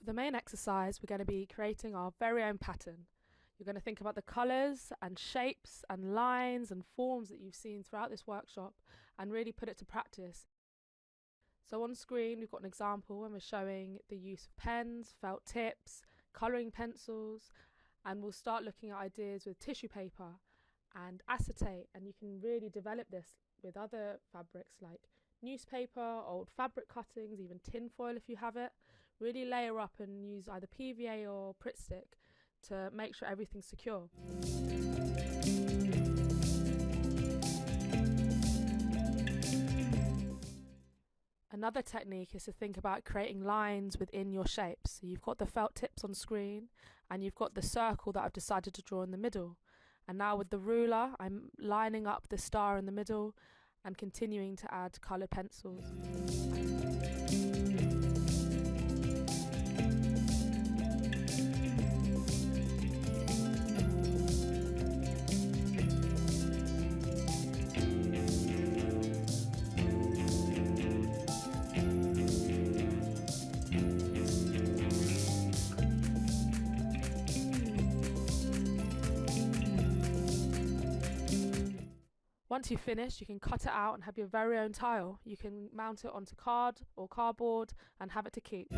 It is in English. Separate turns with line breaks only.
For the main exercise, we're going to be creating our very own pattern. You're going to think about the colours and shapes and lines and forms that you've seen throughout this workshop and really put it to practice. So on screen we've got an example and we're showing the use of pens, felt tips, colouring pencils, and we'll start looking at ideas with tissue paper and acetate, and you can really develop this with other fabrics like newspaper, old fabric cuttings, even tin foil if you have it. Really layer up and use either PVA or Pritt stick to make sure everything's secure. Another technique is to think about creating lines within your shapes. So you've got the felt tips on screen and you've got the circle that I've decided to draw in the middle. And now with the ruler, I'm lining up the star in the middle and continuing to add coloured pencils. Once you've finished, you can cut it out and have your very own tile. You can mount it onto card or cardboard and have it to keep.